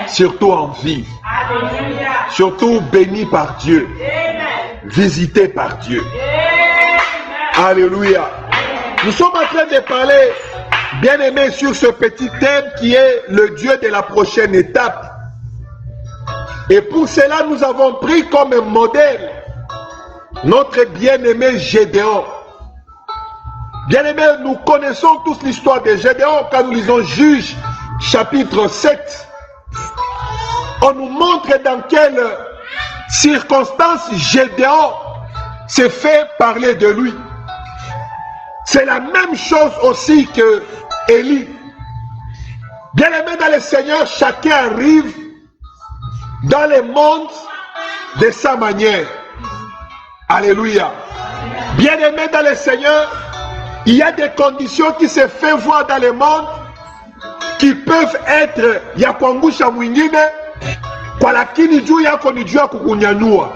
surtout en vie, surtout béni par Dieu, visité par Dieu. Alléluia. Nous sommes en train de parler, bien-aimés, sur ce petit thème qui est le Dieu de la prochaine étape. Et pour cela, nous avons pris comme modèle notre bien-aimé Gédéon. Bien-aimés, nous connaissons tous l'histoire de Gédéon quand nous lisons Juges chapitre 7. On nous montre dans quelles circonstances Gédéon s'est fait parler de lui. C'est la même chose aussi que Élie. Bien-aimés dans le Seigneur, chacun arrive dans le monde de sa manière. Alléluia. Bien-aimés dans le Seigneur, il y a des conditions qui se font voir dans le monde qui peuvent être ya kuangusha mwingine kwa lakini juu yako ni juu ya kukunyanyua.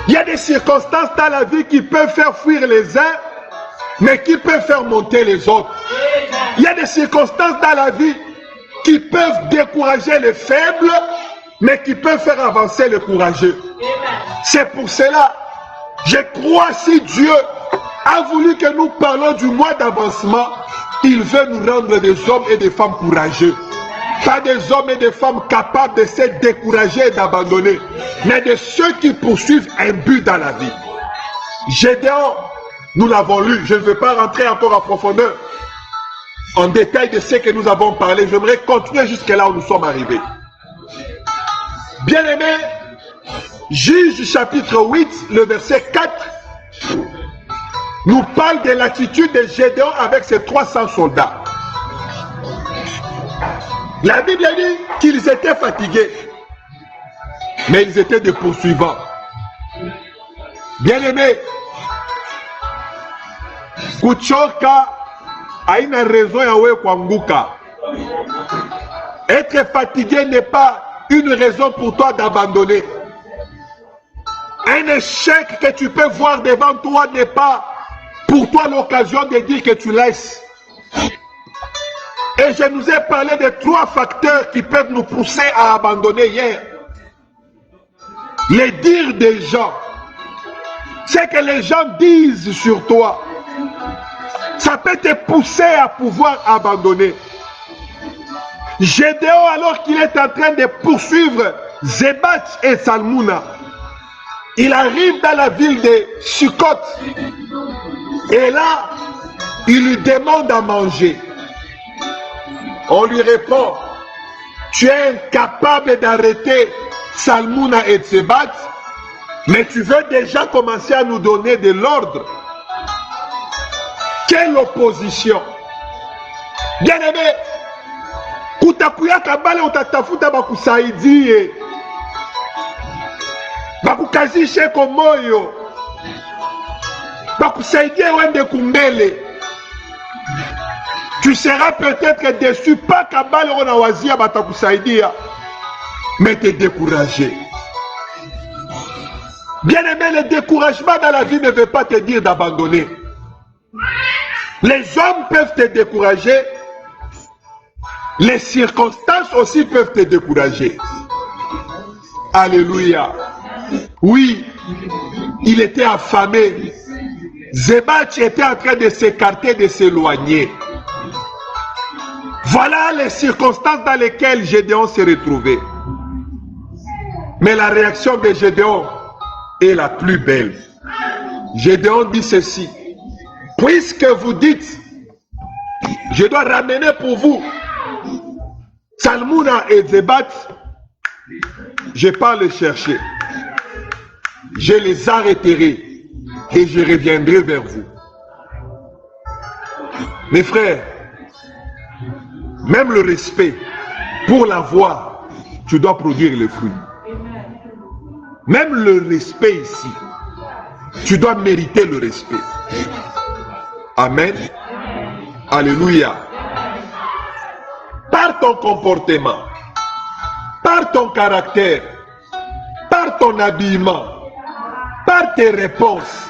Il y a des circonstances dans la vie qui peuvent faire fuir les uns mais qui peuvent faire monter les autres. Il y a des circonstances dans la vie qui peuvent décourager les faibles mais qui peuvent faire avancer les courageux. C'est pour cela, je crois, si Dieu a voulu que nous parlons du mois d'avancement, il veut nous rendre des hommes et des femmes courageux. Pas des hommes et des femmes capables de se décourager et d'abandonner, mais de ceux qui poursuivent un but dans la vie. Gédéon, nous l'avons lu, je ne veux pas rentrer encore en profondeur, en détail de ce que nous avons parlé. J'aimerais continuer jusque là où nous sommes arrivés. Bien-aimés, Juges chapitre 8, le verset 4, nous parle de l'attitude de Gédéon avec ses 300 soldats. La Bible dit qu'ils étaient fatigués, mais ils étaient des poursuivants. Bien-aimés, kuchoka haina raison ya wewe kuanguka. Être fatigué n'est pas une raison pour toi d'abandonner. Un échec que tu peux voir devant toi n'est pas pour toi l'occasion de dire que tu laisses. Et je nous ai parlé de 3 facteurs qui peuvent nous pousser à abandonner hier. Les dires des gens. Ce que les gens disent sur toi, ça peut te pousser à pouvoir abandonner. Gédéon, alors qu'il est en train de poursuivre Zébat et Salmouna, il arrive dans la ville de Sukkot. Et là, il lui demande à manger. On lui répond, tu es incapable d'arrêter Salmouna et Zébat, mais tu veux déjà commencer à nous donner de l'ordre. Quelle opposition! Bien-aimé, kutakuya kabale utatafuta bakusaidie. Bakukazishe komoyo. Bakusaidie wende kumbele. Tu seras peut-être déçu, pas kabale ona wazia batakusaidia, mais te décourager. Bien-aimé, le découragement dans la vie ne veut pas te dire d'abandonner. Les hommes peuvent te décourager, les circonstances aussi peuvent te décourager. Alléluia. Oui, il était affamé. Zébat était en train de s'écarter, de s'éloigner. Voilà les circonstances dans lesquelles Gédéon s'est retrouvé. Mais la réaction de Gédéon est la plus belle. Gédéon dit ceci: puisque vous dites, je dois ramener pour vous Salmouna et Zébat, je pars les chercher. Je les arrêterai et je reviendrai vers vous. Mes frères, même le respect, pour l'avoir, tu dois produire le fruit. Même le respect ici, tu dois mériter le respect. Amen. Alléluia. Par ton comportement, par ton caractère, par ton habillement, par tes réponses,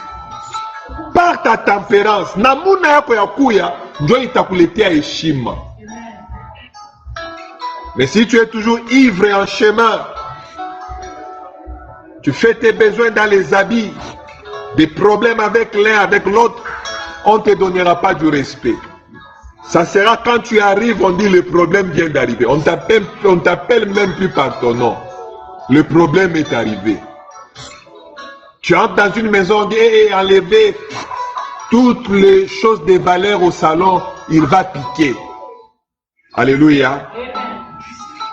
par ta tempérance, namuna yako ya kuya ndio itakuletea heshima. Mais si tu es toujours ivre et en chemin, tu fais tes besoins dans les habits, des problèmes avec l'un, avec l'autre, on ne te donnera pas du respect. Ça sera quand tu arrives, on dit le problème vient d'arriver. On t'appelle même plus par ton nom. Le problème est arrivé. Tu entres dans une maison, on dit enlever toutes les choses de valeur au salon, il va piquer. Alléluia.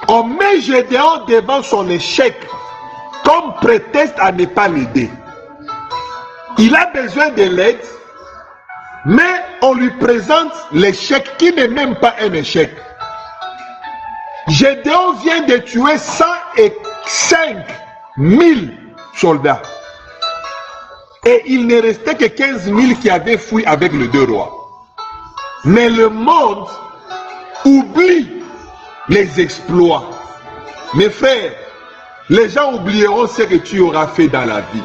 On met Gédéon devant son échec comme prétexte à ne pas l'aider. Il a besoin de l'aide, mais on lui présente l'échec qui n'est même pas un échec. Gédéon vient de tuer 105 000 soldats. Et il ne restait que 15 000 qui avaient fui avec les 2 rois. Mais le monde oublie les exploits. Mes frères, les gens oublieront ce que tu auras fait dans la vie.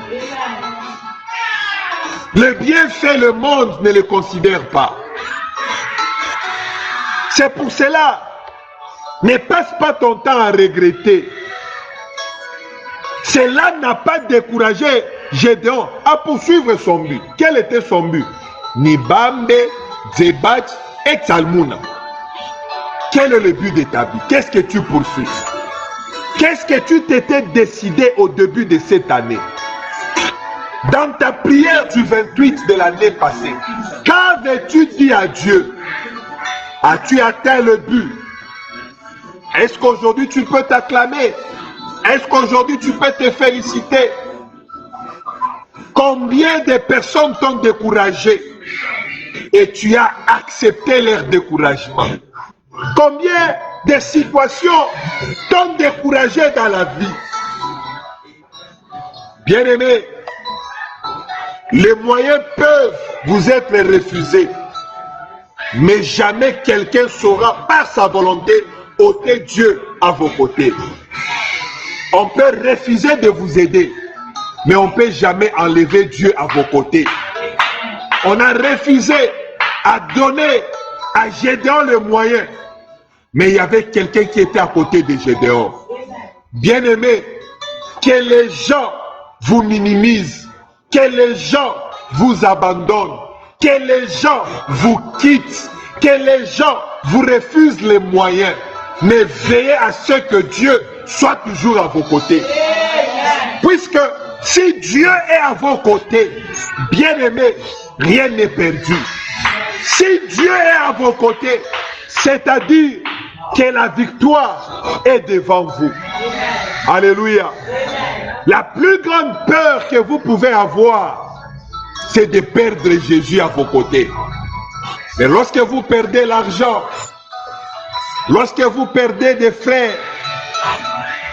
Le bienfait, le monde ne le considère pas. C'est pour cela, ne passe pas ton temps à regretter. Cela n'a pas découragé Gédéon à poursuivre son but. Quel était son but? Nibambe, Zebach et Tsalmouna. Quel est le but de ta vie? Qu'est-ce que tu poursuis? Qu'est-ce que tu t'étais décidé au début de cette année? Dans ta prière du 28 de l'année passée, qu'avais-tu dit à Dieu? As-tu atteint le but? Est-ce qu'aujourd'hui tu peux t'acclamer? Est-ce qu'aujourd'hui tu peux te féliciter? Combien de personnes t'ont découragé et tu as accepté leur découragement? Combien de situations t'ont découragé dans la vie? Bien-aimés, les moyens peuvent vous être refusés, mais jamais quelqu'un saura par sa volonté ôter Dieu à vos côtés. On peut refuser de vous aider, mais on ne peut jamais enlever Dieu à vos côtés. On a refusé à donner à Gédéon le moyen, mais il y avait quelqu'un qui était à côté de Gédéon. Bien-aimé, que les gens vous minimisent, que les gens vous abandonnent, que les gens vous quittent, que les gens vous refusent les moyens, mais veillez à ce que Dieu soit toujours à vos côtés. Puisque si Dieu est à vos côtés, bien-aimés, rien n'est perdu. Si Dieu est à vos côtés, c'est-à-dire que la victoire est devant vous. Alléluia. La plus grande peur que vous pouvez avoir, c'est de perdre Jésus à vos côtés. Mais lorsque vous perdez l'argent, lorsque vous perdez des frères,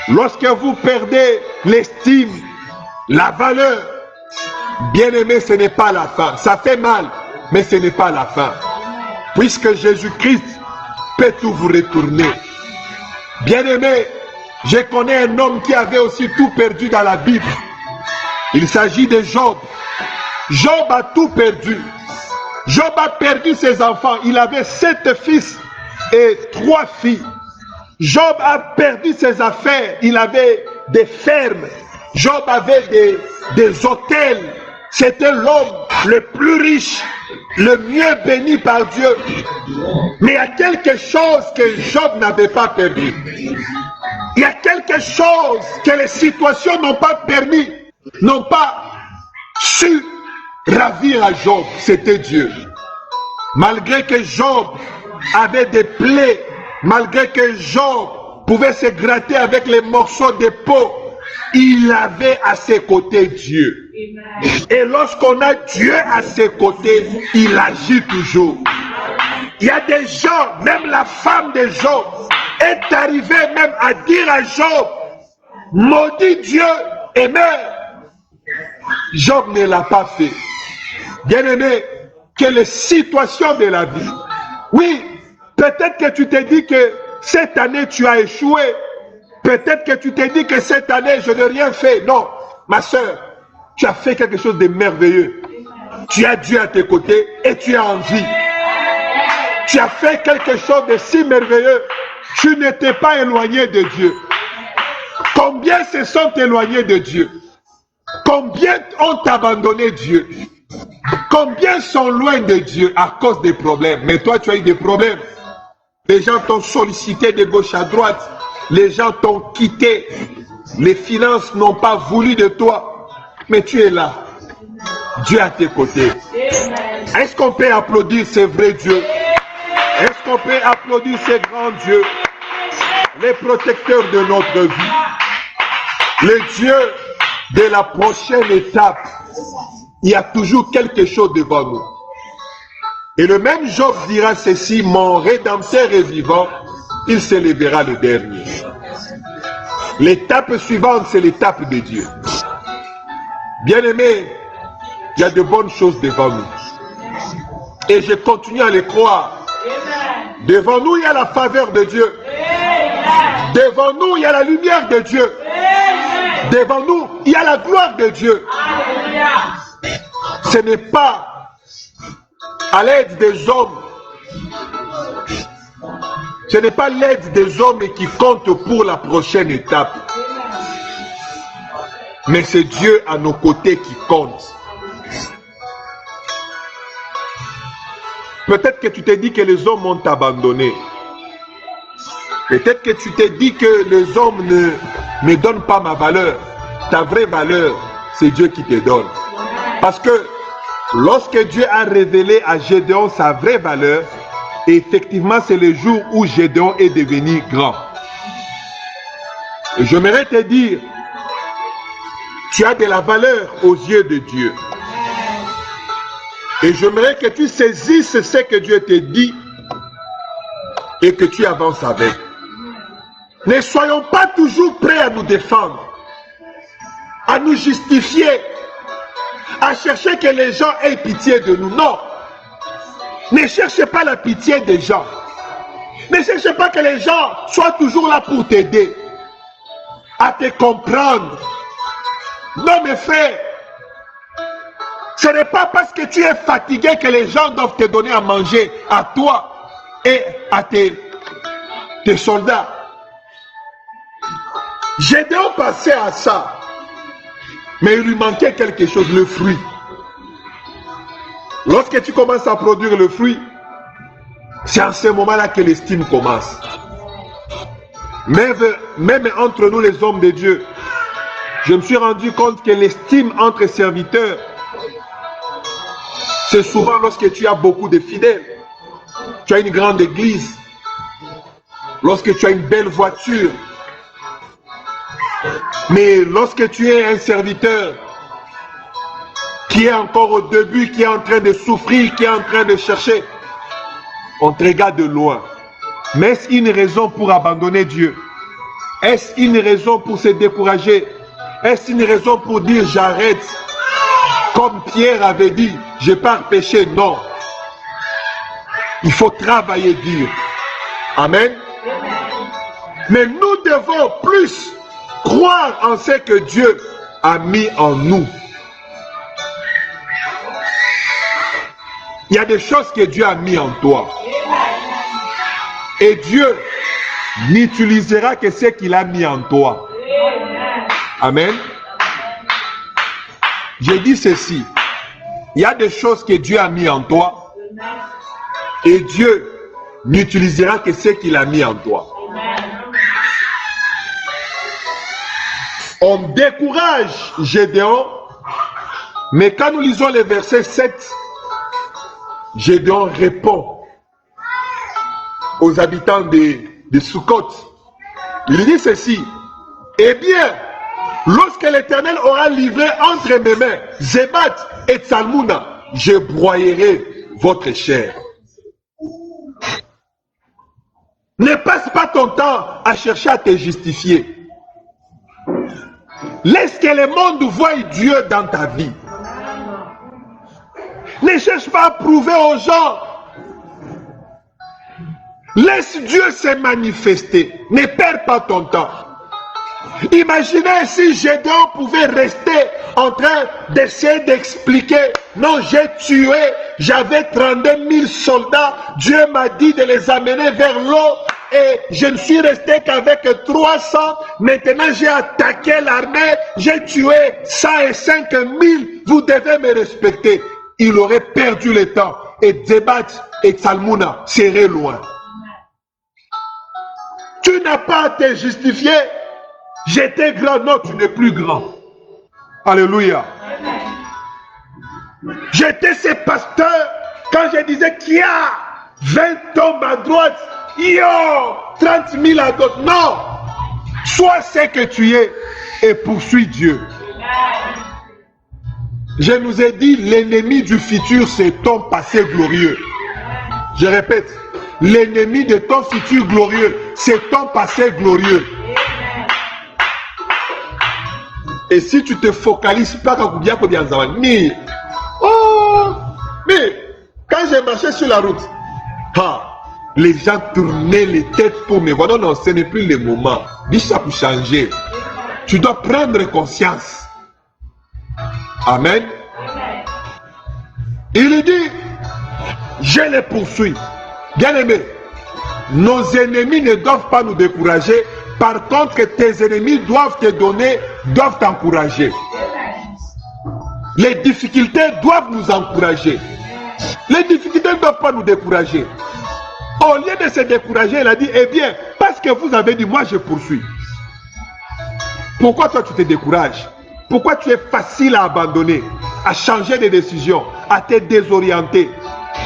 lorsque vous perdez l'estime, la valeur, bien-aimé, ce n'est pas la fin. Ça fait mal, mais ce n'est pas la fin. Puisque Jésus-Christ peut tout vous retourner. Bien-aimé, je connais un homme qui avait aussi tout perdu dans la Bible. Il s'agit de Job. Job a tout perdu. Job a perdu ses enfants. Il avait 7 fils et 3 filles. Job a perdu ses affaires. Il avait des fermes. Job avait des hôtels. C'était l'homme le plus riche, le mieux béni par Dieu. Mais il y a quelque chose que Job n'avait pas perdu. Il y a quelque chose que les situations n'ont pas permis, n'ont pas su ravir à Job. C'était Dieu. Malgré que Job avait des plaies, malgré que Job pouvait se gratter avec les morceaux de peau, il avait à ses côtés Dieu. Et lorsqu'on a Dieu à ses côtés, il agit toujours. Il y a des gens, même la femme de Job est arrivée même à dire à Job, maudit Dieu et meurs. Job ne l'a pas fait. Bien-aimé, que les situations de la vie, oui, peut-être que tu te dis que cette année tu as échoué. Peut-être que tu te dis que cette année je n'ai rien fait. Non, ma soeur, tu as fait quelque chose de merveilleux. Tu as Dieu à tes côtés et tu es en vie. Tu as fait quelque chose de si merveilleux tu n'étais pas éloigné de Dieu. Combien se sont éloignés de Dieu? Combien ont abandonné Dieu? Combien sont loin de Dieu à cause des problèmes? Mais toi, tu as eu des problèmes. Les gens t'ont sollicité de gauche à droite. Les gens t'ont quitté. Les finances n'ont pas voulu de toi. Mais tu es là. Dieu à tes côtés. Est-ce qu'on peut applaudir ce vrai Dieu? Est-ce qu'on peut applaudir ces grands dieux? Les protecteurs de notre vie. Le Dieu de la prochaine étape. Il y a toujours quelque chose devant nous. Et le même Job dira ceci: mon Rédempteur est vivant, il se lèvera le dernier. L'étape suivante, c'est l'étape de Dieu. Bien-aimés, il y a de bonnes choses devant nous. Et je continue à les croire. Devant nous, il y a la faveur de Dieu. Devant nous, il y a la lumière de Dieu. Devant nous, il y a la gloire de Dieu. Ce n'est pas à l'aide des hommes. Ce n'est pas l'aide des hommes qui compte pour la prochaine étape. Mais c'est Dieu à nos côtés qui compte. Peut-être que tu t'es dit que les hommes m'ont abandonné. Peut-être que tu t'es dit que les hommes ne me donnent pas ma valeur. Ta vraie valeur, c'est Dieu qui te donne. Parce que lorsque Dieu a révélé à Gédéon sa vraie valeur, effectivement, c'est le jour où Gédéon est devenu grand. Et j'aimerais te dire, tu as de la valeur aux yeux de Dieu. Et j'aimerais que tu saisisses ce que Dieu te dit et que tu avances avec. Ne soyons pas toujours prêts à nous défendre, à nous justifier, à chercher que les gens aient pitié de nous. Non. Ne cherchez pas la pitié des gens. Ne cherchez pas que les gens soient toujours là pour t'aider, à te comprendre. Non, mes frères, ce n'est pas parce que tu es fatigué que les gens doivent te donner à manger à toi et à tes soldats. Gédéon passait à ça, mais il lui manquait quelque chose, le fruit. Lorsque tu commences à produire le fruit, c'est en ce moment-là que l'estime commence. Même entre nous les hommes de Dieu, je me suis rendu compte que l'estime entre serviteurs, c'est souvent lorsque tu as beaucoup de fidèles. Tu as une grande église, lorsque tu as une belle voiture. Mais lorsque tu es un serviteur qui est encore au début, qui est en train de souffrir, qui est en train de chercher, on te regarde de loin. Mais est-ce une raison pour abandonner Dieu? Est-ce une raison pour se décourager? Est-ce une raison pour dire j'arrête? Comme Pierre avait dit, je pars pécher. Non. Il faut travailler dur. Amen. Mais nous devons plus croire en ce que Dieu a mis en nous. Il y a des choses que Dieu a mis en toi. Et Dieu n'utilisera que ce qu'il a mis en toi. Amen. J'ai dit ceci. Il y a des choses que Dieu a mis en toi. Et Dieu n'utilisera que ce qu'il a mis en toi. On décourage Gédéon. Mais quand nous lisons le verset 7, Gédéon répond aux habitants de Sukkot. Il dit ceci: eh bien, lorsque l'Éternel aura livré entre mes mains Zébat et Tsalmouna, je broyerai votre chair. Ne passe pas ton temps à chercher à te justifier. Laisse que le monde voie Dieu dans ta vie. Ne cherche pas à prouver aux gens. Laisse Dieu se manifester. Ne perds pas ton temps. Imaginez si Gédéon pouvait rester en train d'essayer d'expliquer. Non, j'ai tué, j'avais 32 000 soldats. Dieu m'a dit de les amener vers l'eau. et je ne suis resté qu'avec 300. Maintenant, j'ai attaqué l'armée, j'ai tué 105 000. Vous devez me respecter. Il aurait perdu le temps et Zebat et Salmouna seraient loin. Tu n'as pas à te justifier. J'étais grand, non, tu n'es plus grand. Alléluia. J'étais ce pasteur quand je disais qu'il y a 20 tombes à droite, yo, 30 000 à gauche. Non, sois ce que tu es et poursuis Dieu. Je nous ai dit, l'ennemi du futur, c'est ton passé glorieux. Je répète, l'ennemi de ton futur glorieux, c'est ton passé glorieux. Et si tu te focalises pas quand tu dis, oh, mais quand j'ai marché sur la route, les gens tournaient les têtes pour me voir. Non, non, ce n'est plus le moment. Dis ça pour changer. Tu dois prendre conscience. Amen. Il dit, je les poursuis. Bien aimé, nos ennemis ne doivent pas nous décourager. Par contre, tes ennemis doivent te donner, doivent t'encourager. Les difficultés doivent nous encourager. Les difficultés ne doivent pas nous décourager. Au lieu de se décourager, il a dit, eh bien, parce que vous avez dit, moi je poursuis. Pourquoi toi tu te décourages? Pourquoi tu es facile à abandonner, à changer de décision, à te désorienter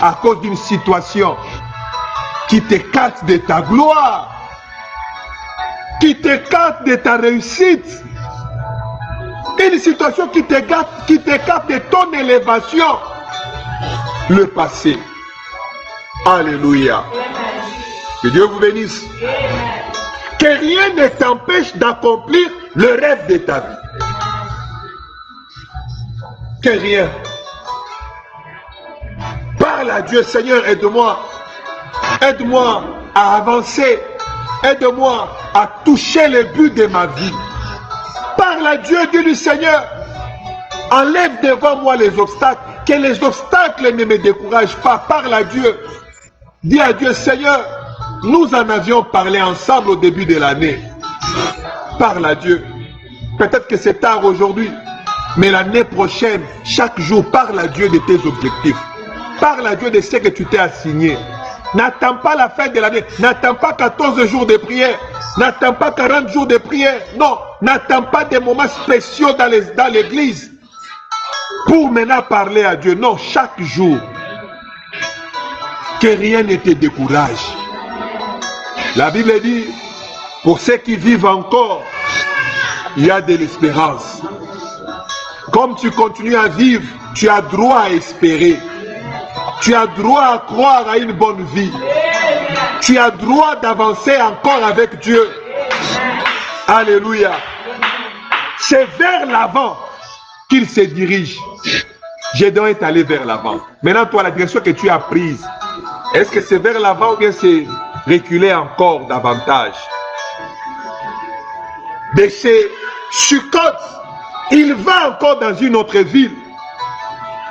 à cause d'une situation qui t'écarte de ta gloire, qui t'écarte de ta réussite, une situation qui t'écarte de ton élévation, le passé. Alléluia. Que Dieu vous bénisse. Que rien ne t'empêche d'accomplir le rêve de ta vie. Que rien. Parle à Dieu, Seigneur, aide-moi. Aide-moi à avancer. Aide-moi à toucher le but de ma vie. Parle à Dieu, dis-lui, Seigneur, enlève devant moi les obstacles. Que les obstacles ne me découragent pas. Parle à Dieu. Dis à Dieu, Seigneur, nous en avions parlé ensemble au début de l'année. Parle à Dieu. Peut-être que c'est tard aujourd'hui, mais l'année prochaine, chaque jour, parle à Dieu de tes objectifs. Parle à Dieu de ce que tu t'es assigné. N'attends pas la fin de l'année. N'attends pas 14 jours de prière. N'attends pas 40 jours de prière. Non, n'attends pas des moments spéciaux dans l'église pour maintenant parler à Dieu. Non, chaque jour. Que rien ne te décourage. La Bible dit, pour ceux qui vivent encore, il y a de l'espérance. Comme tu continues à vivre, tu as droit à espérer. Tu as droit à croire à une bonne vie. Tu as droit d'avancer encore avec Dieu. Alléluia. C'est vers l'avant qu'il se dirige. Gédéon est allé vers l'avant. Maintenant, toi, la direction que tu as prise, est-ce que c'est vers l'avant ou bien c'est reculer encore davantage? De chez Sukkot, il va encore dans une autre ville.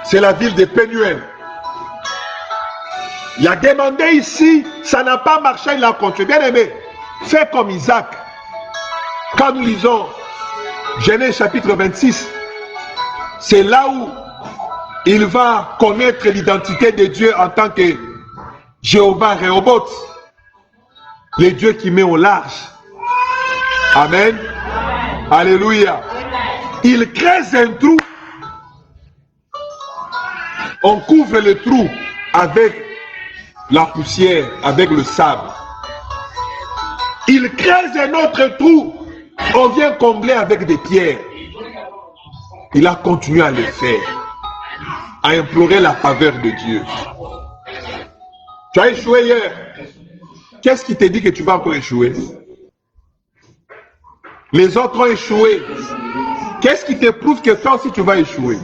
C'est la ville de Pénuel. Il a demandé ici, ça n'a pas marché, il a continué. Bien aimé, fais comme Isaac. Quand nous lisons Genèse chapitre 26, c'est là où il va connaître l'identité de Dieu en tant que Jéhovah Rehoboth, le Dieu qui met au large. Amen. Alléluia. Il creuse un trou. On couvre le trou avec la poussière, avec le sable. Il creuse un autre trou. On vient combler avec des pierres. Il a continué à le faire, à implorer la faveur de Dieu. Tu as échoué hier. Qu'est-ce qui te dit que tu vas encore échouer? Les autres ont échoué. Qu'est-ce qui te prouve que toi aussi tu vas échouer?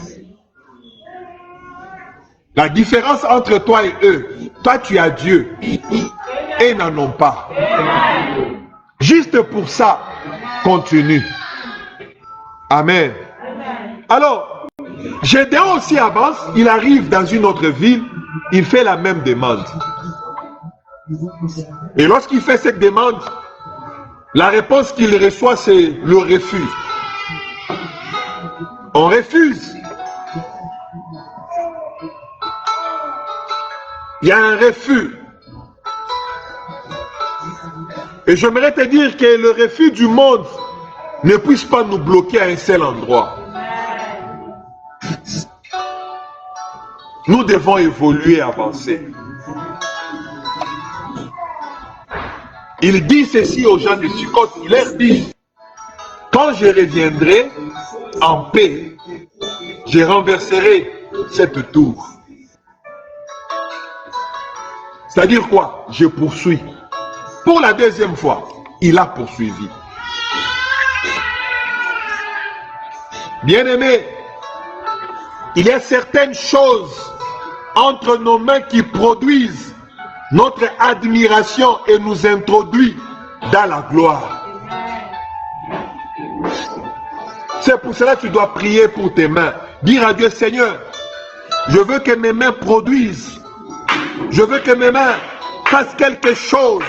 La différence entre toi et eux, toi tu as Dieu et ils n'en ont pas. Juste pour ça, continue. Amen. Alors, Gédéon aussi avance, il arrive dans une autre ville, il fait la même demande. Et lorsqu'il fait cette demande, la réponse qu'il reçoit, c'est le refus. On refuse. Il y a un refus. Et j'aimerais te dire que le refus du monde ne puisse pas nous bloquer à un seul endroit. Nous devons évoluer, avancer. Il dit ceci aux gens de Sukkot, il leur dit, quand je reviendrai en paix, je renverserai cette tour. C'est-à-dire quoi? Je poursuis. Pour la deuxième fois, il a poursuivi. Bien-aimés, il y a certaines choses entre nos mains qui produisent notre admiration et nous introduisent dans la gloire. C'est pour cela que tu dois prier pour tes mains. Dire à Dieu, Seigneur, je veux que mes mains produisent. Je veux que mes mains fassent quelque chose.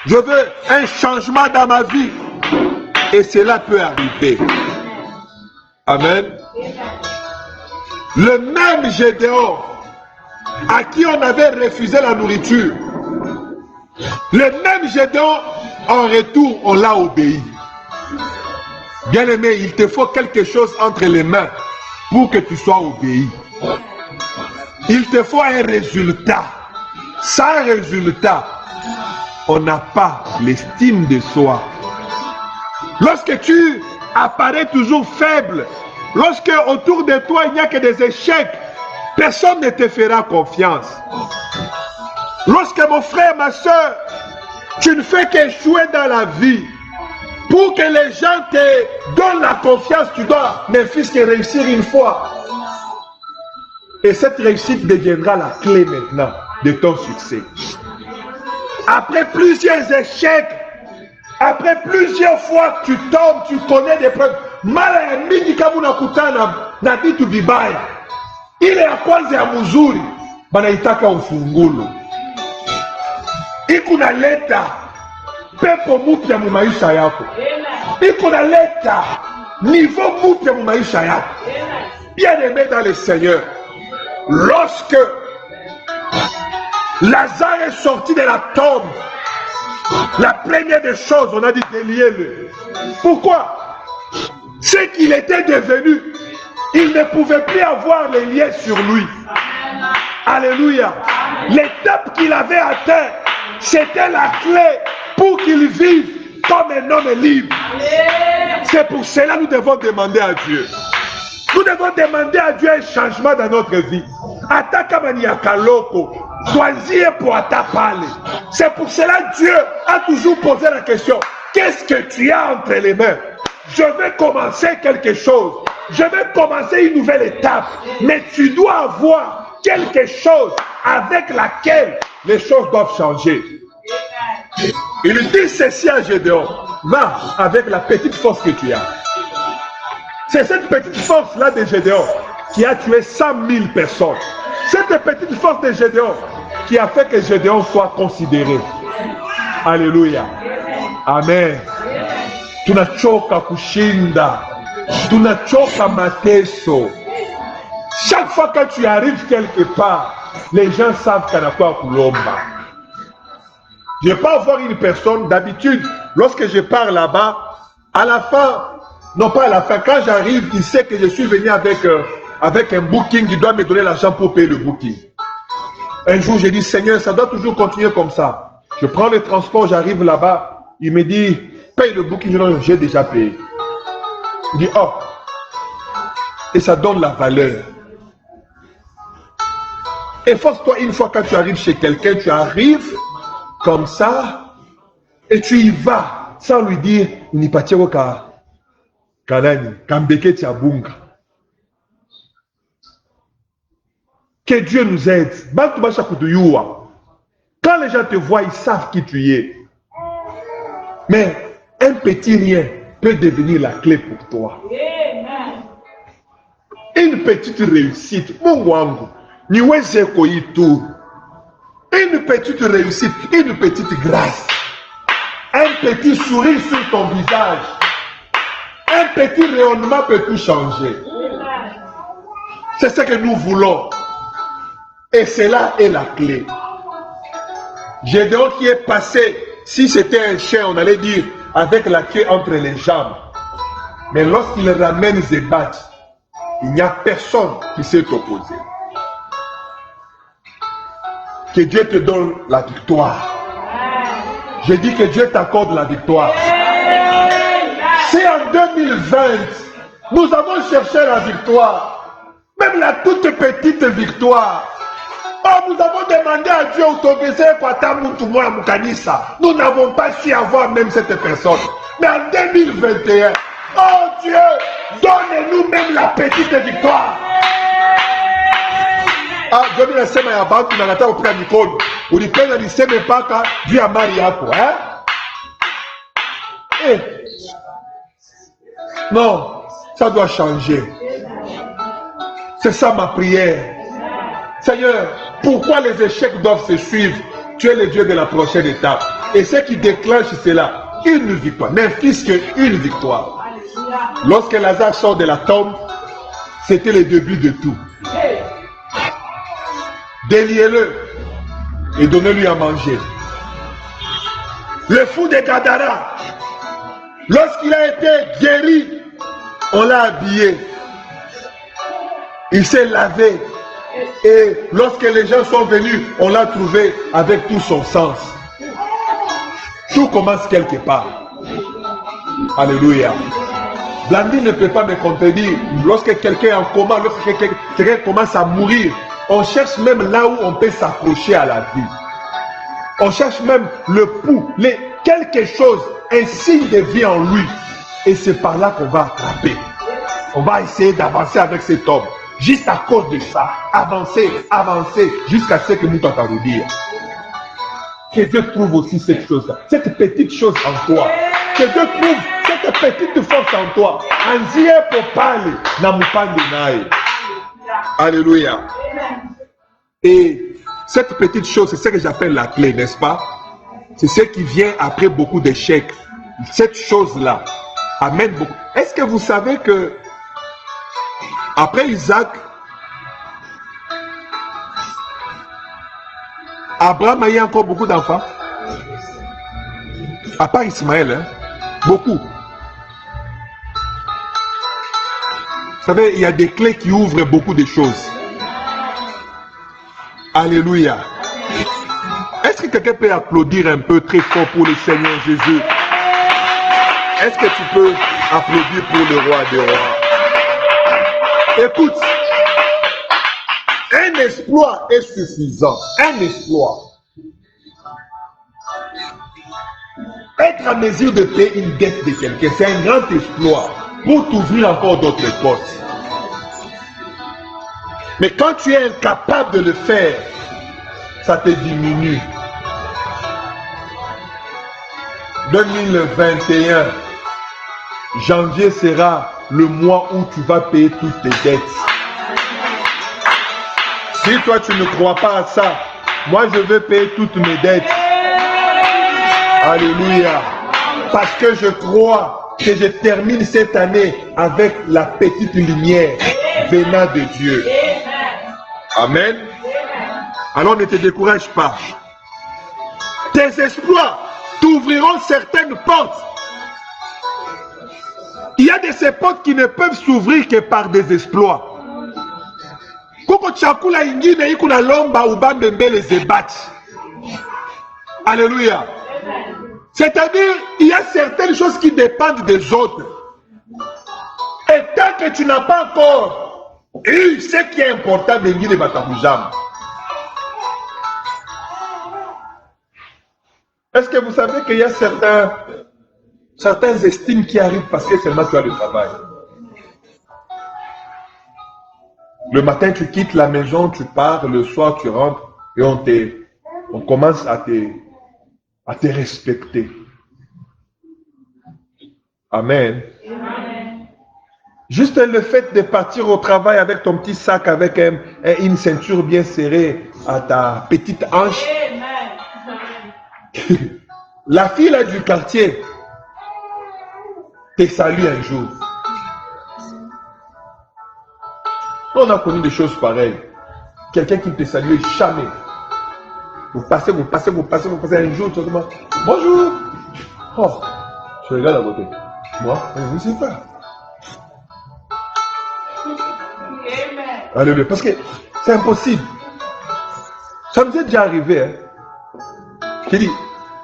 Je veux un changement dans ma vie. Et cela peut arriver. Amen. Le même Gédéon à qui on avait refusé la nourriture, le même Gédéon, en retour, on l'a obéi. Bien-aimé, il te faut quelque chose entre les mains pour que tu sois obéi. Il te faut un résultat. Sans résultat, on n'a pas l'estime de soi. Lorsque tu apparais toujours faible, lorsque autour de toi il n'y a que des échecs, personne ne te fera confiance. Lorsque mon frère, ma soeur, tu ne fais qu'échouer dans la vie, pour que les gens te donnent la confiance, tu dois ne fût-ce que réussir une fois. Et cette réussite deviendra la clé maintenant de ton succès. Après plusieurs échecs, après plusieurs fois que tu tombes, tu connais des preuves. Mala ya mingi kama unakutana na vitu vibaya. Ile ya kwanza ya mzuri banaitaka ufungulo. Ikunaleta pepo mupya mu maisha yako. Ikunaleta niveau mupya mu maisha yako. Bien-aimé dans le Seigneur, lorsque Lazare est sorti de la tombe, la première des choses, on a dit déliez-le. Pourquoi? Ce qu'il était devenu, il ne pouvait plus avoir les liens sur lui. Alléluia. L'étape qu'il avait atteint, c'était la clé pour qu'il vive comme un homme libre. C'est pour cela que nous devons demander à Dieu. Nous devons demander à Dieu un changement dans notre vie. C'est pour cela que Dieu a toujours posé la question. Qu'est-ce que tu as entre les mains? Je vais commencer quelque chose. Je vais commencer une nouvelle étape. Mais tu dois avoir quelque chose avec laquelle les choses doivent changer. Il dit ceci à Gédéon. Va avec la petite force que tu as. C'est cette petite force-là de Gédéon qui a tué 100 000 personnes. Cette petite force de Gédéon qui a fait que Gédéon soit considéré. Alléluia. Amen. Tunachoka kushinda. Tunachoka mateso. Chaque fois que tu arrives quelque part, les gens savent qu'il y a quoi kulomba. Je peux avoir une personne, d'habitude, lorsque je pars là-bas, à la fin, non pas à la fin, quand j'arrive, il sait que je suis venu avec un booking, il doit me donner l'argent pour payer le booking. Un jour, j'ai dit, Seigneur, ça doit toujours continuer comme ça. Je prends le transport, j'arrive là-bas, il me dit, paye le booking, j'ai déjà payé. Il dit, oh, et ça donne la valeur. Efforce-toi une fois quand tu arrives chez quelqu'un, tu arrives comme ça, et tu y vas, sans lui dire, que Dieu nous aide. Quand les gens te voient, ils savent qui tu es. Mais un petit rien peut devenir la clé pour toi. Une petite réussite. une petite réussite, une petite grâce, un petit sourire sur ton visage, un petit rayonnement peut tout changer. C'est ce que nous voulons. Et cela est la clé. Gédéon qui est passé, si c'était un chien, on allait dire, avec la queue entre les jambes. Mais lorsqu'il ramène Zébat, il n'y a personne qui s'est opposé. Que Dieu te donne la victoire. Je dis que Dieu t'accorde la victoire. Si en 2020, nous avons cherché la victoire, même la toute petite victoire, oh, nous avons demandé à Dieu nous n'avons pas su avoir même cette personne. Mais en 2021, oh Dieu, donne-nous même la petite victoire. Ah, Dieu me laisse ma banque na ngata opera mikono. Ulipenda niseme paka juu ya mali yako, hein? Eh. Non, ça doit changer. C'est ça ma prière. Seigneur, pourquoi les échecs doivent se suivre? Tu es le Dieu de la prochaine étape. Et ce qui déclenche cela, une victoire, même plus qu'une victoire. Lorsque Lazare sort de la tombe, c'était le début de tout. Déliez-le et donnez-lui à manger. Le fou de Gadara, lorsqu'il a été guéri, on l'a habillé. Il s'est lavé. Et lorsque les gens sont venus, on l'a trouvé avec tout son sens. Tout commence quelque part. Alléluia. Blandine ne peut pas me contredire. Lorsque quelqu'un est en coma, lorsque quelqu'un commence à mourir, on cherche même là où on peut s'accrocher à la vie. On cherche même le pouls, quelque chose, un signe de vie en lui. Et c'est par là qu'on va attraper. On va essayer d'avancer avec cet homme. Juste à cause de ça, avancer, avancer, jusqu'à ce que nous t'entendons dire. Que Dieu trouve aussi cette chose-là, cette petite chose en toi. Que Dieu trouve cette petite force en toi. Anzie pour parler, namupande nae. Alléluia. Et cette petite chose, c'est ce que j'appelle la clé, n'est-ce pas? C'est ce qui vient après beaucoup d'échecs. Cette chose-là amène beaucoup. Est-ce que vous savez que après Isaac, Abraham a eu encore beaucoup d'enfants? À part Ismaël, hein? Beaucoup. Vous savez, il y a des clés qui ouvrent beaucoup de choses. Alléluia. Est-ce que quelqu'un peut applaudir un peu très fort pour le Seigneur Jésus? Est-ce que tu peux applaudir pour le roi des rois? Écoute, un exploit est suffisant. Un exploit. Être en mesure de payer une dette de quelqu'un, c'est un grand exploit pour t'ouvrir encore d'autres portes. Mais quand tu es incapable de le faire, ça te diminue. 2021, janvier sera le mois où tu vas payer toutes tes dettes. Si toi tu ne crois pas à ça, moi je vais payer toutes mes dettes. Alléluia. Parce que je crois que je termine cette année avec la petite lumière venant de Dieu. Amen. Alors ne te décourage pas. Tes exploits t'ouvriront certaines portes. Il y a de ces portes qui ne peuvent s'ouvrir que par des exploits. Alléluia. C'est-à-dire, il y a certaines choses qui dépendent des autres. Et tant que tu n'as pas encore eu ce qui est important de l'île de Batamoujam. Est-ce que vous savez qu'il y a certains estimes qui arrivent parce que seulement tu as le travail? Le matin, tu quittes la maison, tu pars, le soir, tu rentres et on commence à te respecter. Amen. Amen. Juste le fait de partir au travail avec ton petit sac, avec une ceinture bien serrée à ta petite hanche, La fille là du quartier te salue un jour. On a connu des choses pareilles. Quelqu'un qui te salue jamais. Vous passez un jour, tu te dis, bonjour. Oh, tu regardes à côté. Moi, je ne sais pas. Alléluia, parce que c'est impossible. Ça nous est déjà arrivé. Hein. J'ai dit,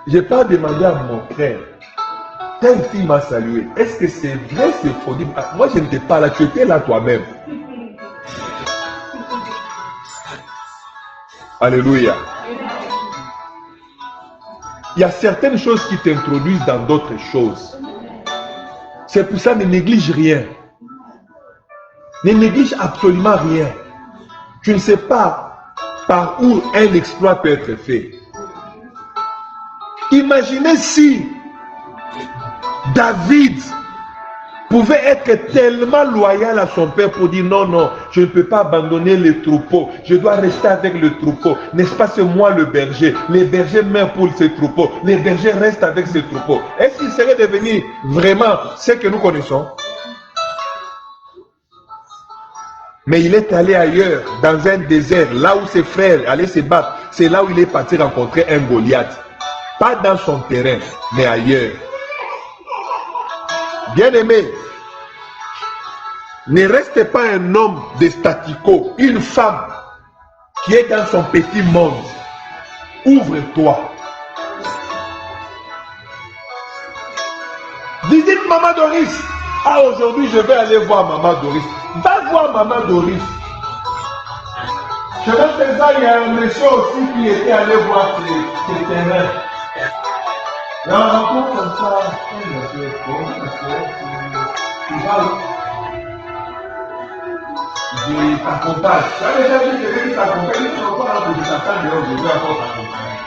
je n'ai pas demandé à mon frère. Telle fille m'a salué. Est-ce que c'est vrai, c'est faux? Moi, je n'étais pas là, tu étais là toi-même. Alléluia. Il y a certaines choses qui t'introduisent dans d'autres choses. C'est pour ça, ne néglige rien. Ne néglige absolument rien. Tu ne sais pas par où un exploit peut être fait. Imaginez si David pouvait être tellement loyal à son père pour dire non, non, je ne peux pas abandonner les troupeaux, je dois rester avec le troupeau. N'est-ce pas, c'est moi le berger. Les bergers meurent pour ces troupeaux, les bergers restent avec ces troupeaux. Est-ce qu'il serait devenu vraiment ce que nous connaissons? Mais il est allé ailleurs, dans un désert, là où ses frères allaient se battre. C'est là où il est parti rencontrer un Goliath. Pas dans son terrain, mais ailleurs. Bien-aimé, ne reste pas un homme de statico, une femme qui est dans son petit monde. Ouvre-toi. Visite Maman Doris. Ah, aujourd'hui, je vais aller voir Maman Doris. Va voir Maman Doris. Je vais te dire, il y a un monsieur aussi qui était allé voir ses terrains. Et on rencontre comme ça, tu vas où? Je t'accompagne. Tu as déjà dit que quelqu'un qui t'accompagne, tu ne vas pas là pour t'attendre, je vais encore t'accompagner.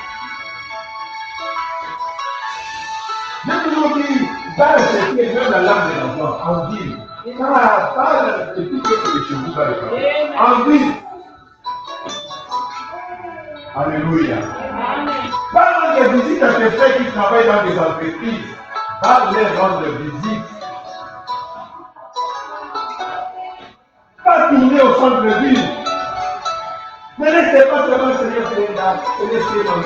J'ai toujours dit, va chercher même la lame de l'enfant, en ville. Pas le petit peu de chez vous, en ville. Alléluia. Va rendre visite à tes frères qui travaillent dans des entreprises. Va leur rendre visite. Pas tourner au centre-ville. Ne laissez pas seulement Seigneur Seigneur.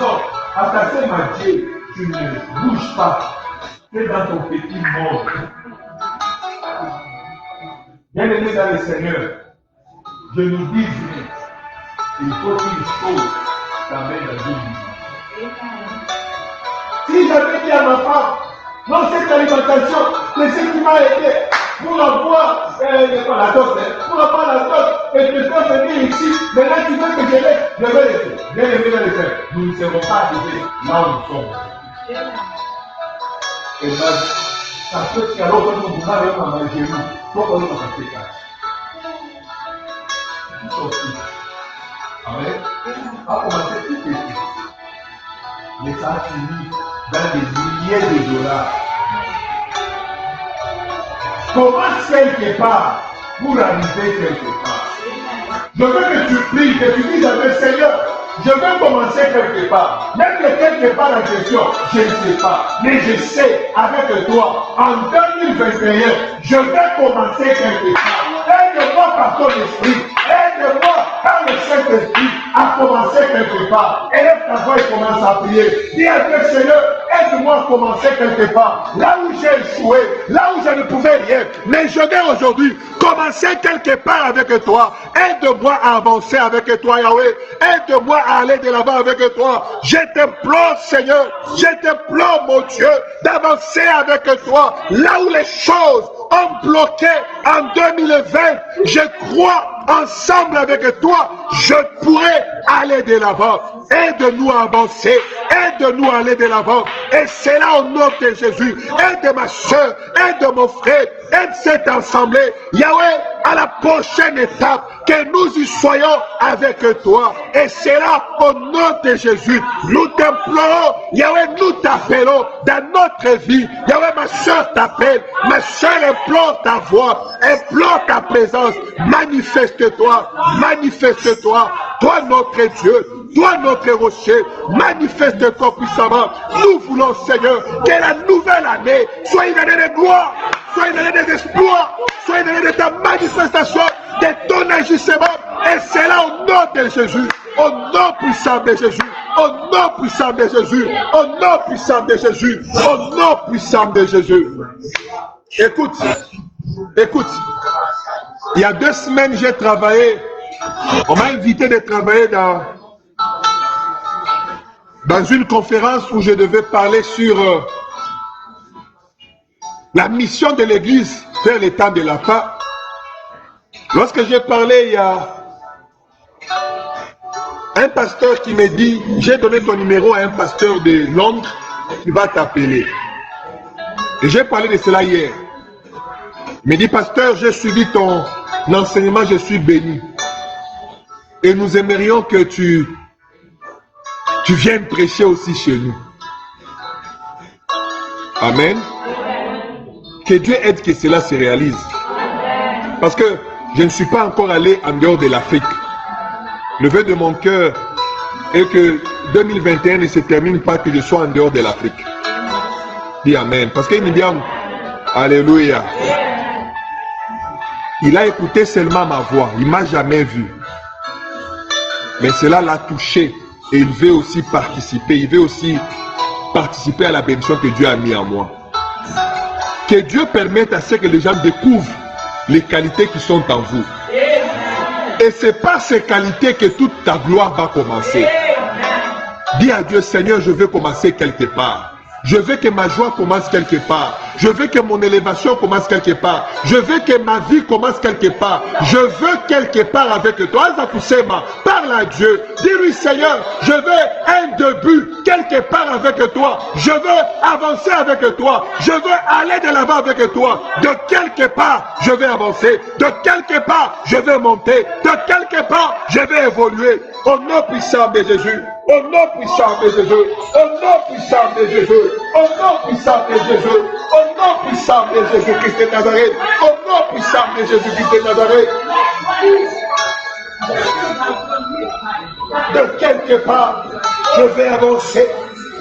Non, attaché ma Dieu, tu ne bouges pas. Tu es dans ton petit monde. Bien-aimé dans le Seigneur, je nous dis, il faut qu'une chose t'amène à Dieu. Si j'avais dit à ma femme, non, cette alimentation, c'est ce qui m'a aidé pour avoir la dose, pour avoir la dose, et que je dois venir ici, maintenant tu veux que je laisse, je vais laisser. Bien aimé dans le Seigneur, nous ne serons pas arrivés là où nous sommes. Et là, ça peut qu'il y a l'autre qui vous avez dans le genou, pour qu'on nous fasse ça. Amen. A commencé tout petit. Mais ça a fini dans des milliers de dollars. Commence quelque part pour arriver quelque part. Je veux que tu pries, que tu dises à Dieu, Seigneur, je veux commencer quelque part. Même que quelque part la question, je ne sais pas. Mais je sais, avec toi, en 2021, je vais commencer quelque part. Aide-moi par ton esprit. Aide-moi par le Saint-Esprit à commencer quelque part. Élève ta voix et commence à prier. Dis à Dieu, Seigneur, aide-moi à commencer quelque part. Là où j'ai échoué, là où je ne pouvais rien. Mais je vais aujourd'hui commencer quelque part avec toi. Aide-moi à avancer avec toi, Yahweh. Aide-moi à aller de l'avant avec toi. Je t'implore, Seigneur, je t'implore, mon Dieu, d'avancer avec toi. Là où les choses ont bloqué en 2020, je crois ensemble avec toi, je pourrai aller de l'avant. Aide-nous à avancer, aide-nous à aller de l'avant. Et c'est là au nom de Jésus. Aide ma soeur, aide mon frère, aide cette assemblée. Yahweh, à la prochaine étape, que nous y soyons avec toi. Et c'est là au nom de Jésus. Nous t'implorons, Yahweh, nous t'appelons dans notre vie. Yahweh, ma soeur t'appelle, ma soeur implore ta voix, implore ta présence. Manifeste manifeste-toi, manifeste-toi. Toi notre Dieu, toi notre rocher, manifeste-toi puissamment. Nous voulons, Seigneur, que la nouvelle année soit une année de gloire, soit une année d'espoir, soit une année de ta manifestation, de ton agissement. Et c'est là au nom de Jésus, au nom puissant de Jésus, au nom puissant de Jésus, au nom puissant de Jésus, au nom puissant de Jésus. Écoute, écoute, il y a 2 semaines, j'ai travaillé, on m'a invité de travailler dans une conférence où je devais parler sur la mission de l'Église vers les temps de la fin. Lorsque j'ai parlé, il y a un pasteur qui me dit, j'ai donné ton numéro à un pasteur de Londres qui va t'appeler. Et j'ai parlé de cela hier. Il me dit, pasteur, j'ai suivi ton enseignement, je suis béni. Et nous aimerions que tu viennes prêcher aussi chez nous. Amen. Que Dieu aide que cela se réalise. Parce que je ne suis pas encore allé en dehors de l'Afrique. Le vœu de mon cœur est que 2021 ne se termine pas que je sois en dehors de l'Afrique. Dis Amen. Parce qu'il me dit, alléluia. Il a écouté seulement ma voix. Il ne m'a jamais vu. Mais cela l'a touché. Et il veut aussi participer. Il veut aussi participer à la bénédiction que Dieu a mis en moi. Que Dieu permette à ce que les gens découvrent les qualités qui sont en vous. Et c'est par ces qualités que toute ta gloire va commencer. Dis à Dieu, Seigneur, je veux commencer quelque part. Je veux que ma joie commence quelque part. Je veux que mon élévation commence quelque part. Je veux que ma vie commence quelque part. Je veux quelque part avec toi. Parle à Dieu. Dis-lui, Seigneur, je veux un début quelque part avec toi. Je veux avancer avec toi. Je veux aller de l'avant avec toi. De quelque part, je vais avancer. De quelque part, je vais monter. De quelque part, je vais évoluer. Au nom puissant de Jésus. Au nom puissant de Jésus. Au nom puissant de Jésus. Au nom puissant de Jésus. Au nom puissant de Jésus-Christ de Nazareth. Au nom puissant de Jésus-Christ de Nazareth. De quelque part, je vais avancer.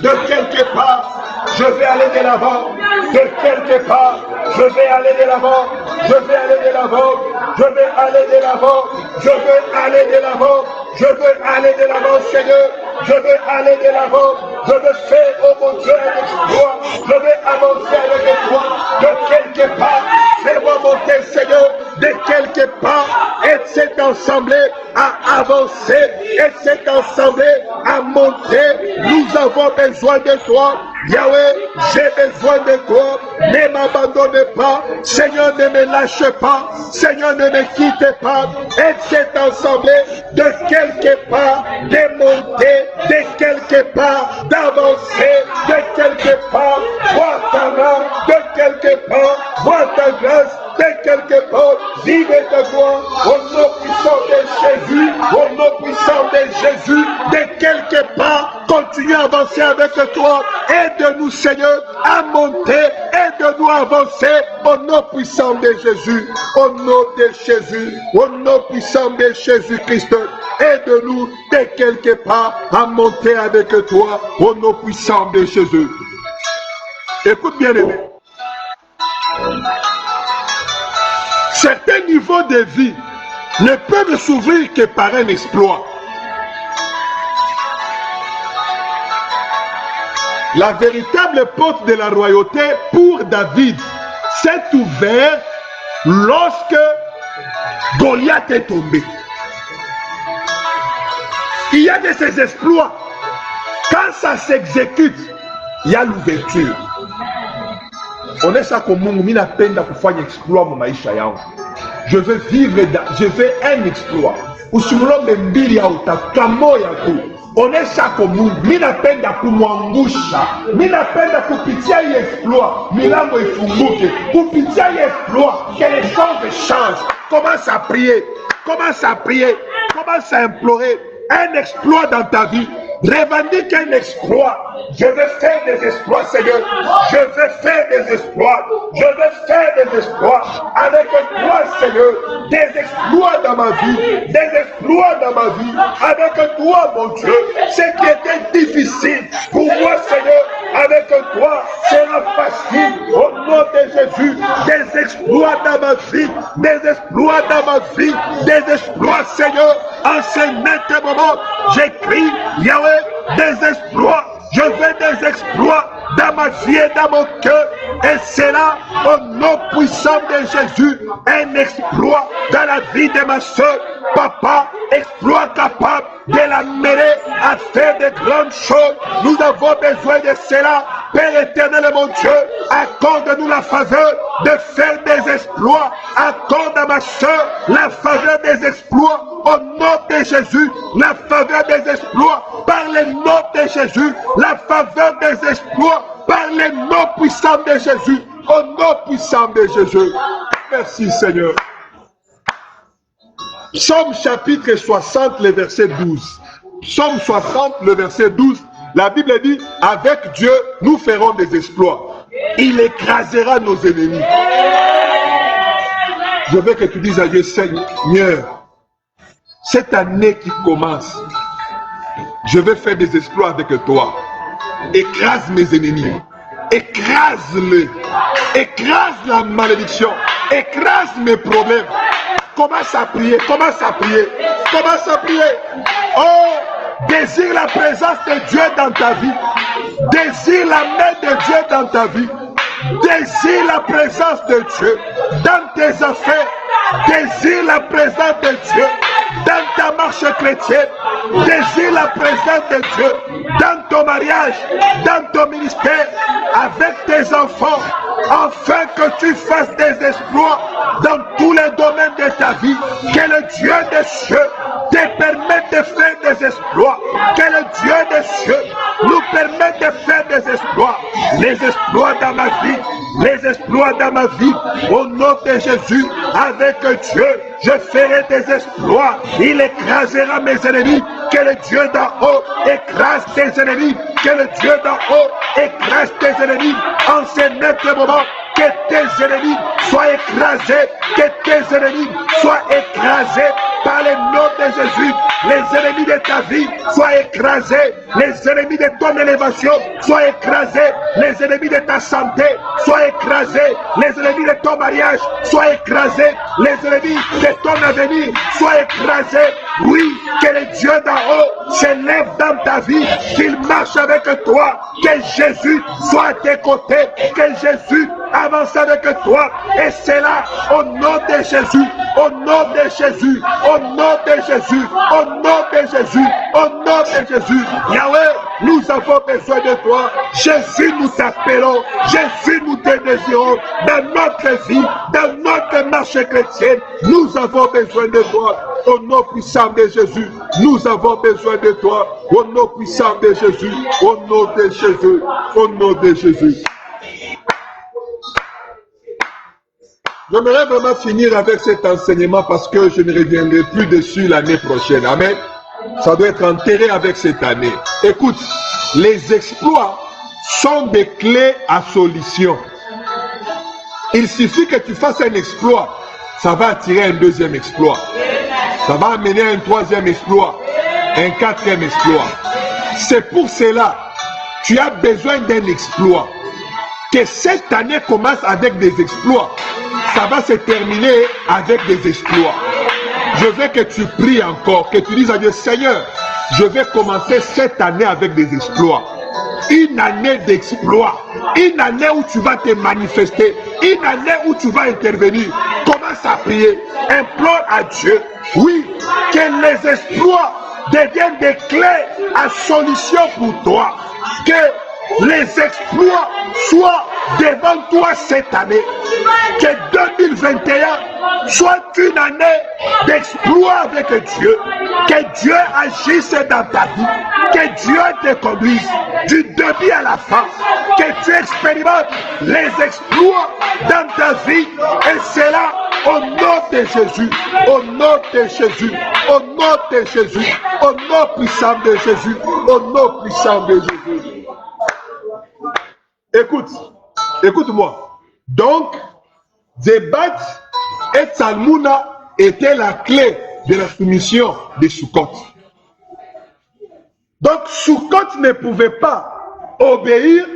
De quelque part, je vais aller de l'avant. De quelque part, je vais aller de l'avant. Je vais aller de l'avant. Je vais aller de l'avant. Je veux aller de l'avant. Je veux aller de l'avant, Seigneur. Je veux aller de l'avant. Je veux faire, oh mon Dieu, un exploit. Je veux avancer avec toi. De quelque part, fais-moi monter, Seigneur. De quelque part, aide cette assemblée à avancer. Aide cette assemblée à monter. Nous avons besoin de toi. Yahweh, j'ai besoin de toi. Ne m'abandonne pas. Seigneur, ne me lâche pas. Seigneur, ne me quitte pas. Aide cette assemblée de quelque part de monter, de quelque part d'avancer, de quelque part, vois ta main, de quelque part, vois ta grâce, de quelque part, vive ta gloire, au nom puissant de Jésus, au nom puissant de Jésus, de quelque part, continue à avancer avec toi, aide-nous Seigneur à monter, aide-nous à avancer, au nom puissant de Jésus, au nom de Jésus, au nom puissant de Jésus-Christ, aide-nous de quelque part à monter avec toi, au nom puissant de Jésus. Écoute bien aimé. Certains niveaux de vie ne peuvent s'ouvrir que par un exploit. La véritable porte de la royauté pour David s'est ouverte lorsque Goliath est tombé. Il y a de ces exploits. Quand ça s'exécute, il y a l'ouverture. On est ça comme Mungu napenda kufanya exploit mu maisha yangu. Je veux vivre, je veux un exploit. Usimulombe mbili ya utakamo ya tu. Onesha comme Mungu, mimi napenda kumwangusha. Mimi napenda kupitia hii exploit, milango ifunguke. Kupitia hii exploit, que les choses changent. Commence à prier, commence à prier, commence à implorer un exploit dans ta vie. Revendique un exploit. Je veux faire des exploits, Seigneur. Je veux faire des exploits. Je veux faire des exploits. Avec toi, Seigneur, des exploits dans ma vie, des exploits dans ma vie. Avec toi, mon Dieu, ce qui était difficile pour moi, Seigneur, avec toi, sera facile. Au nom de Jésus, des exploits dans ma vie, des exploits dans ma vie, des exploits, Seigneur. En ce net moment, j'écris, Yahweh, des exploits. Je veux des exploits dans ma vie et dans mon cœur. Et c'est là, au nom puissant de Jésus, un exploit dans la vie de ma soeur. Papa, exploit capable de la mener à faire de grandes choses. Nous avons besoin de cela. Père éternel, mon Dieu, accorde-nous la faveur de faire des exploits. Accorde à ma soeur la faveur des exploits. Au nom de Jésus, la faveur des exploits. Par le nom de Jésus, la faveur des exploits. Par le nom puissant de Jésus. Au nom puissant de Jésus. Merci Seigneur. Psaume chapitre 60, le verset 12. Psaume 60, le verset 12. La Bible dit, avec Dieu, nous ferons des exploits. Il écrasera nos ennemis. Je veux que tu dises à Dieu, Seigneur, cette année qui commence, je vais faire des exploits avec toi. Écrase mes ennemis. Écrase-les. Écrase la malédiction. Écrase mes problèmes. Commence à prier, commence à prier, commence à prier. Oh, désire la présence de Dieu dans ta vie. Désire la main de Dieu dans ta vie. Désire la présence de Dieu dans tes affaires. Désire la présence de Dieu dans ta marche chrétienne. Désire la présence de Dieu dans ton mariage, dans ton ministère, avec tes enfants, afin que tu fasses des exploits dans tous les domaines de ta vie. Que le Dieu des cieux te permette de faire des exploits. Que le Dieu des cieux nous permette de faire des exploits. Les exploits dans ma vie, les exploits dans ma vie, au nom de Jésus, avec Dieu, je ferai des exploits. Il écrasera mes ennemis. Que le Dieu d'en haut écrase tes ennemis. Que le Dieu d'en haut écrase tes ennemis. En ce net moment, que tes ennemis soient écrasés. Que tes ennemis soient écrasés par le nom de Jésus. Les ennemis de ta vie soient écrasés. Les ennemis de ton élévation soient écrasés. Les ennemis de ta santé soient écrasés. Les ennemis de ton mariage soient écrasés. Les ennemis de ton avenir soient écrasés. Oui, que le Dieu d'en haut s'élève dans ta vie, qu'il marche avec toi, que Jésus soit à tes côtés, que Jésus avance avec toi. Et c'est là, au nom de Jésus, au nom de Jésus, au nom de Jésus, au nom de Jésus, au nom de Jésus. Yahweh, nous avons besoin de toi. Jésus, nous t'appelons. Jésus, nous te désirons. Dans notre vie, dans notre marche chrétienne, nous avons besoin de toi. Au nom puissant de Jésus, nous avons besoin de toi. Au nom puissant de Jésus, au nom de Jésus, au nom de Jésus. J'aimerais vraiment finir avec cet enseignement parce que je ne reviendrai plus dessus l'année prochaine. Amen. Ça doit être enterré avec cette année. Écoute, les exploits sont des clés à solution. Il suffit que tu fasses un exploit, ça va attirer un deuxième exploit. Ça va amener un troisième exploit, un quatrième exploit. C'est pour cela que tu as besoin d'un exploit. Que cette année commence avec des exploits. Ça va se terminer avec des exploits. Je veux que tu pries encore, que tu dises à Dieu, Seigneur, je vais commencer cette année avec des exploits. Une année d'exploits. Une année où tu vas te manifester. Une année où tu vas intervenir. Commence à prier. Implore à Dieu. Oui, que les exploits deviennent des clés à solution pour toi. Que les exploits soient devant toi cette année. Que 2021 soit une année d'exploit avec Dieu. Que Dieu agisse dans ta vie. Que Dieu te conduise du début à la fin. Que tu expérimentes les exploits dans ta vie. Et c'est là, au nom de Jésus, au nom de Jésus, au nom de Jésus, au nom puissant de Jésus, au nom puissant de Jésus. Écoute, écoute-moi. Donc, débattre Et Salmouna était la clé de la soumission de Sukkot. Donc Sukkot ne pouvait pas obéir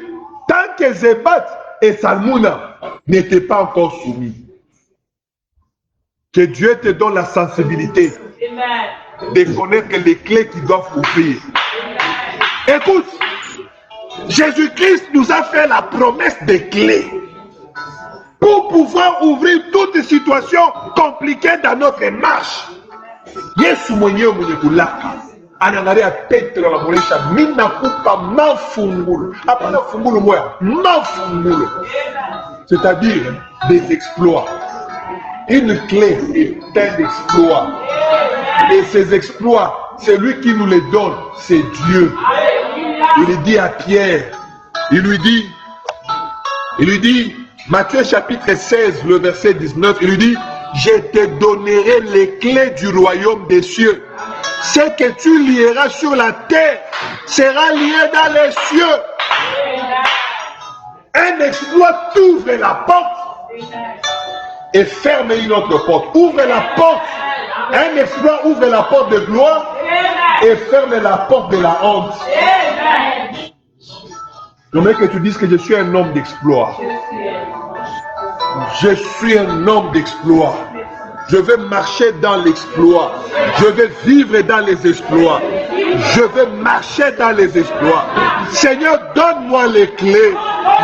tant que Zebat et Salmouna n'étaient pas encore soumis. Que Dieu te donne la sensibilité de connaître les clés qui doivent ouvrir. Écoute, Jésus-Christ nous a fait la promesse des clés pour pouvoir ouvrir toutes les situations compliquées dans notre marche. Yesu mwenyewe mwenye kulaka anaangalia Petro anamuonesha mimi nakupa mafunguro. Hapana fungulo moja, mafunguro. C'est-à-dire des exploits. Une clé est un exploit. Et ces exploits, c'est lui qui nous les donne, c'est Dieu. Il dit à Pierre, il lui dit, Matthieu chapitre 16, le verset 19, il lui dit, je te donnerai les clés du royaume des cieux. Ce que tu lieras sur la terre sera lié dans les cieux. Un exploit t'ouvre la porte et ferme une autre porte. Ouvre la porte. Un exploit ouvre la porte de gloire et ferme la porte de la honte. J'aimerais que tu dises que je suis un homme d'exploit. Je suis un homme d'exploit. Je vais marcher dans l'exploit. Je vais vivre dans les exploits. Je vais marcher dans les exploits. Seigneur, donne-moi les clés.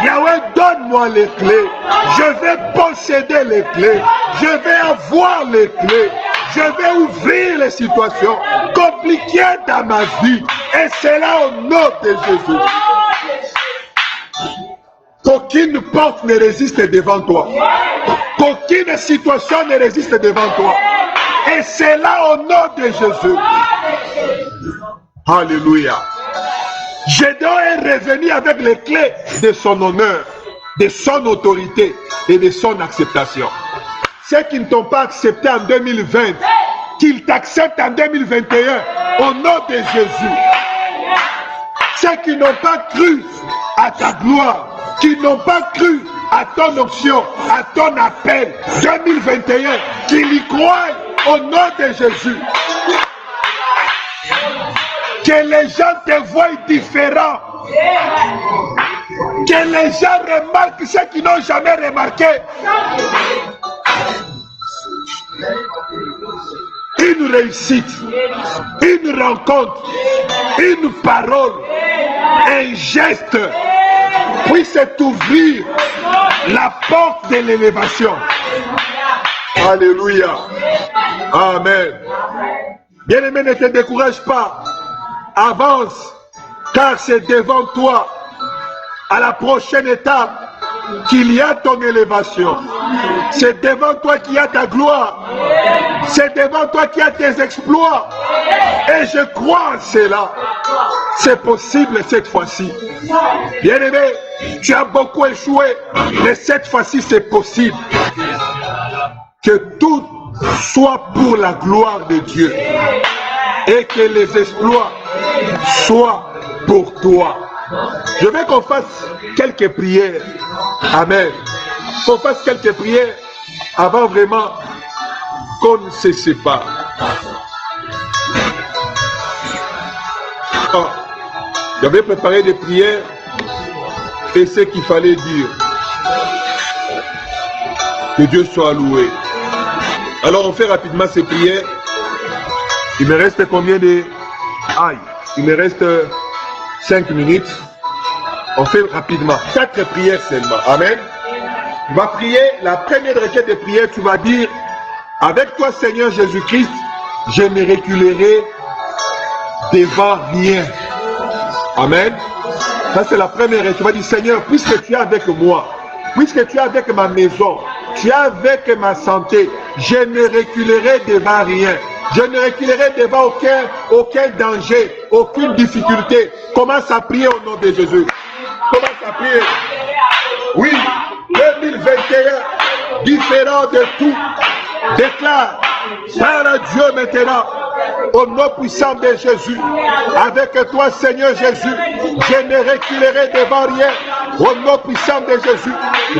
Yahweh, donne-moi les clés. Je vais posséder les clés. Je vais avoir les clés. Je vais ouvrir les situations compliquées dans ma vie. Et c'est là au nom de Jésus. Qu'aucune porte ne résiste devant toi. Qu'aucune situation ne résiste devant toi. Et c'est là au nom de Jésus. Alléluia. Gédéon est revenu avec les clés de son honneur, de son autorité et de son acceptation. Ceux qui ne t'ont pas accepté en 2020, qu'ils t'acceptent en 2021 au nom de Jésus. Ceux qui n'ont pas cru à ta gloire, qui n'ont pas cru à ton option, à ton appel 2021, qu'ils y croient au nom de Jésus. Que les gens te voient différent. Que les gens remarquent ce qu'ils n'ont jamais remarqué. Une réussite, une rencontre, une parole, un geste puisse t'ouvrir la porte de l'élévation. Alléluia. Amen. Bien-aimé, ne te décourage pas. Avance, car c'est devant toi, à la prochaine étape, qu'il y a ton élévation. C'est devant toi qu'il y a ta gloire. C'est devant toi qu'il y a tes exploits. Et je crois en cela. C'est possible cette fois-ci. Bien-aimé, tu as beaucoup échoué, mais cette fois-ci c'est possible. Que tout soit pour la gloire de Dieu. Et que les exploits soient pour toi. Je veux qu'on fasse quelques prières. Amen. Qu'on fasse quelques prières avant vraiment qu'on ne se sépare. Oh, j'avais préparé des prières et ce qu'il fallait dire. Que Dieu soit loué. Alors on fait rapidement ces prières. Il me reste combien de... Aïe, il me reste 5 minutes. On fait rapidement 4 prières seulement. Amen. Tu vas prier, la première requête de prière, tu vas dire, avec toi Seigneur Jésus-Christ, je ne reculerai devant rien. Amen. Ça c'est la première. Tu vas dire, Seigneur, puisque tu es avec moi, puisque tu es avec ma maison, tu es avec ma santé, je ne reculerai devant rien. Je ne reculerai devant aucun danger, aucune difficulté. Commence à prier au nom de Jésus. Commence à prier. Oui, 2021, différent de tout. Déclare, par Dieu maintenant, au nom puissant de Jésus, avec toi Seigneur Jésus, je ne reculerai devant rien. Au nom puissant de Jésus,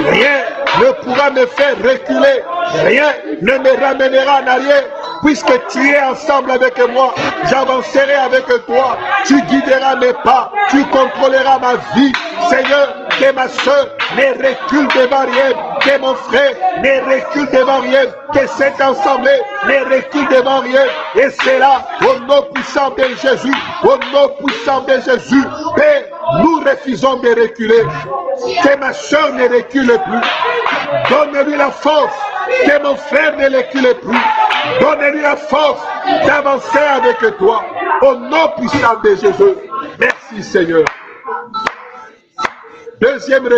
rien ne pourra me faire reculer Rien ne me ramènera en arrière. Puisque tu es ensemble avec moi, j'avancerai avec toi. Tu guideras mes pas, tu contrôleras ma vie. Seigneur, que ma soeur ne recule devant rien, que mon frère ne recule devant rien, que cette assemblée ne recule devant rien. Et c'est là, au nom puissant de Jésus, au nom puissant de Jésus, Père, nous refusons de reculer. Que ma soeur ne recule plus. Donne-lui la force, que mon frère ne recule plus. Donne-lui la force d'avancer avec toi. Au nom puissant de Jésus. Merci Seigneur. Deuxième